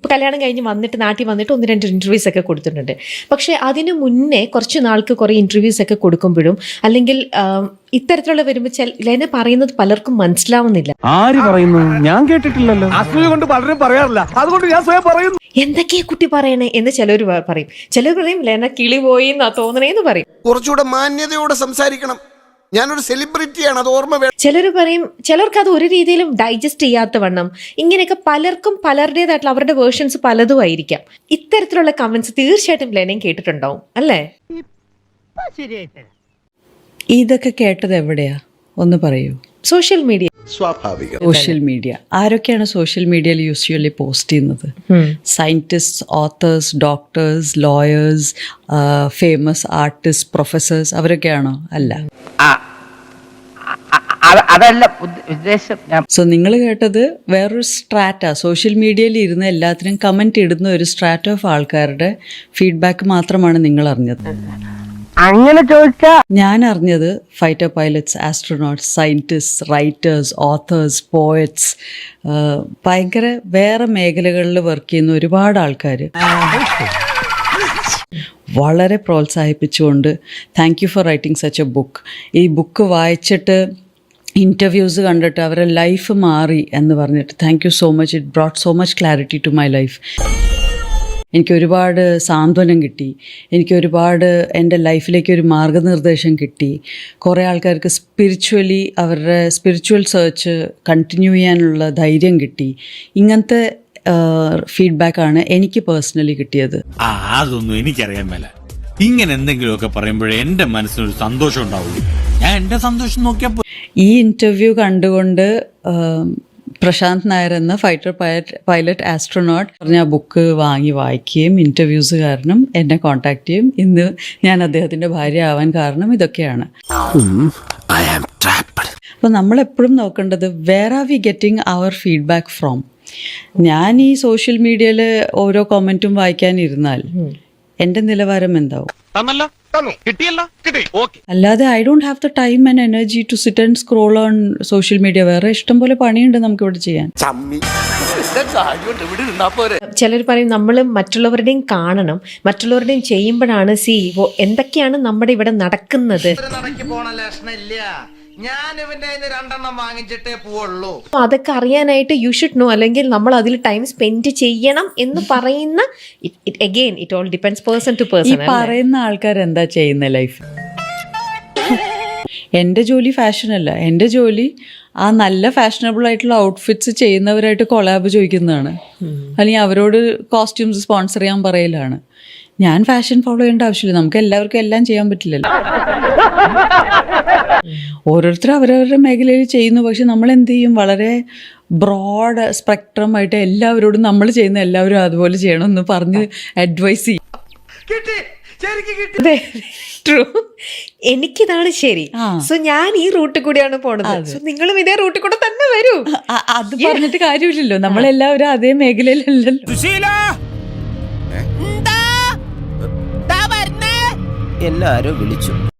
ഇപ്പോൾ കല്യാണം കഴിഞ്ഞ് വന്നിട്ട് നാട്ടിൽ വന്നിട്ട് 1-2 ഇൻ്റർവ്യൂസ് ഒക്കെ കൊടുത്തിട്ടുണ്ട്. പക്ഷേ അതിന് മുന്നേ കുറച്ച് നാൾക്ക് കുറേ ഇൻ്റർവ്യൂസ് ഒക്കെ കൊടുക്കുമ്പോഴും അല്ലെങ്കിൽ ഇത്തരത്തിലുള്ള വരുമ്പോൾ ലെന പറയുന്നത് പലർക്കും മനസ്സിലാവുന്നില്ല. ആര് പറയുന്നു? ഞാൻ കേട്ടിട്ടില്ലല്ലോ. അസൂയ കൊണ്ട് പലരും പറയാറില്ല, അതുകൊണ്ട് ഞാൻ സ്വയം പറയുന്നു. എന്തൊക്കെയാ കുട്ടി പറയണേ എന്ന് ചിലർ പറയും. ചിലർ പറയും ലെന കിളി പോയി എന്നാ തോന്നണേന്ന് പറയും. കുറച്ചുകൂടെ മാന്യതയോടെ സംസാരിക്കണം, ഞാനൊരു സെലിബ്രിറ്റിയാണ്, അത് ഓർമ്മ വേണം. ചിലർ പറയും, ചിലർക്ക് അത് ഒരു രീതിയിലും ഡൈജസ്റ്റ് ചെയ്യാത്ത വണ്ണം. ഇങ്ങനെയൊക്കെ പലർക്കും പലരുടേതായിട്ടുള്ള അവരുടെ വേർഷൻസ് പലതും ആയിരിക്കാം. ഇത്തരത്തിലുള്ള കമന്റ്സ് തീർച്ചയായിട്ടും ലെനയും കേട്ടിട്ടുണ്ടാവും അല്ലേ? ഇതൊക്കെ കേട്ടത് എവിടെയാ ഒന്ന് പറയൂ? Social media. സ്വാഭാവികം. Social media. ആരൊക്കെയാണ് സോഷ്യൽ മീഡിയയിൽ യൂസ്വലി പോസ്റ്റ് ചെയ്യുന്നത്? Scientist, authors, doctors, lawyers, famous artist, professors, അവരൊക്കെയാണോ? അല്ല. അതല്ല ഉദ്ദേശം. സോ നിങ്ങൾ കേട്ടത് വേറൊരു സ്ട്രാറ്റ. സോഷ്യൽ മീഡിയയിൽ ഇരുന്ന് എല്ലാത്തിനും കമൻറ്റ് ഇടുന്ന ഒരു സ്ട്രാറ്റ ഓഫ് ആൾക്കാരുടെ ഫീഡ്ബാക്ക് മാത്രമാണ് നിങ്ങൾ അറിഞ്ഞത്. അങ്ങനെ ചോദിച്ചാ ഞാൻ അറിഞ്ഞത് fighter pilots, astronauts, scientist, writers, authors, poets, ഭയങ്കര വേറെ മേഖലകളിൽ വർക്ക് ചെയ്യുന്ന ഒരുപാട് ആൾക്കാർ വളരെ പ്രോത്സാഹിപ്പിച്ചുകൊണ്ട് thank you for writing such a book. ഈ ബുക്ക് വായിച്ചിട്ട് ഇൻ്റർവ്യൂസ് കണ്ടിട്ട് അവരുടെ ലൈഫ് മാറി എന്ന് പറഞ്ഞിട്ട് thank you so much. It brought so much clarity to my life. എനിക്കൊരുപാട് സാന്ത്വനം കിട്ടി, എനിക്കൊരുപാട് എൻ്റെ ലൈഫിലേക്ക് ഒരു മാർഗനിർദ്ദേശം കിട്ടി. കുറേ ആൾക്കാർക്ക് സ്പിരിച്വലി അവരുടെ സ്പിരിച്വൽ സെർച്ച് കണ്ടിന്യൂ ചെയ്യാനുള്ള ധൈര്യം കിട്ടി. ഇങ്ങനത്തെ ഫീഡ്ബാക്കാണ് എനിക്ക് പേഴ്സണലി കിട്ടിയത്. അതൊന്നും എനിക്കറിയാൻ മേല. ഇങ്ങനെ എന്തെങ്കിലുമൊക്കെ പറയുമ്പോഴേ എൻ്റെ മനസ്സിനൊരു സന്തോഷം ഉണ്ടാവുള്ളൂ. ഞാൻ എൻ്റെ സന്തോഷം നോക്കിയപ്പോൾ ഈ ഇൻ്റർവ്യൂ കണ്ടുകൊണ്ട് പ്രശാന്ത് നായർ എന്ന ഫൈറ്റർ പൈലറ്റ് ആസ്ട്രോനോട്ട് പറഞ്ഞ ആ ബുക്ക് വാങ്ങി വായിക്കുകയും ഇൻ്റർവ്യൂസ് കാരണം എന്നെ കോൺടാക്ട് ചെയ്യും. ഇന്ന് ഞാൻ അദ്ദേഹത്തിൻ്റെ ഭാര്യ ആവാൻ കാരണം ഇതൊക്കെയാണ്. അപ്പോൾ നമ്മളെപ്പോഴും നോക്കേണ്ടത് where are we getting our feedback from. ഞാൻ ഈ സോഷ്യൽ മീഡിയയിൽ ഓരോ കമൻറ്റും വായിക്കാനിരുന്നാൽ എൻ്റെ നിലവാരം എന്താവും? അല്ലാതെ I don't have the time and energy to sit and scroll on social media. വേറെ ഇഷ്ടം പോലെ പണിയുണ്ട് നമുക്കിവിടെ ചെയ്യാൻ. ചിലർ പറയും നമ്മൾ മറ്റുള്ളവരുടെയും കാണണം, മറ്റുള്ളവരുടെയും ചെയ്യുമ്പോഴാണ് എന്തൊക്കെയാണ് നമ്മുടെ ഇവിടെ നടക്കുന്നത്. അതൊക്കെ അറിയാനായിട്ട് യു ഷുഡ് നോ, അല്ലെങ്കിൽ നമ്മൾ അതിൽ ടൈം സ്പെൻഡ് ചെയ്യണം എന്ന് പറയുന്ന again it all depends person to person. ഈ പറയുന്ന ആൾക്കാർ എന്താ ചെയ്യുന്ന ലൈഫ്? എൻ്റെ ജോലി ഫാഷനല്ല, എൻ്റെ ജോലി ആ നല്ല ഫാഷനബിൾ ആയിട്ടുള്ള ഔട്ട്ഫിറ്റ്സ് ചെയ്യുന്നവരായിട്ട് കൊളാബ് ചോദിക്കുന്നതാണ്, അല്ലെങ്കിൽ അവരോട് കോസ്റ്റ്യൂംസ് സ്പോൺസർ ചെയ്യാൻ പറയലാണ്. ഞാൻ ഫാഷൻ ഫോളോ ചെയ്യേണ്ട ആവശ്യമില്ല. നമുക്ക് എല്ലാവർക്കും എല്ലാം ചെയ്യാൻ പറ്റില്ലല്ലോ. ഓരോരുത്തരും അവരവരുടെ മേഖലയിൽ ചെയ്യുന്നു. പക്ഷെ നമ്മൾ എന്ത് ചെയ്യും? വളരെ ബ്രോഡ് സ്പെക്ട്രം ആയിട്ട് എല്ലാവരോടും നമ്മൾ ചെയ്യുന്ന എല്ലാവരും അതുപോലെ ചെയ്യണമെന്ന് പറഞ്ഞ് അഡ്വൈസ് ചെയ്യും. ട്രൂ, എനിക്കിതാണ് ശരി. സോ ഞാൻ ഈ റൂട്ടിൽ കൂടിയാണ് പോണത്. സോ നിങ്ങളും ഇതേ റൂട്ടിൽ കൂടെ തന്നെ വരൂ. അത് പറഞ്ഞിട്ട് കാര്യമില്ലല്ലോ, നമ്മളെല്ലാവരും അതേ മേഖലയിലല്ലല്ലോ. എല്ലാരും വിളിച്ചു.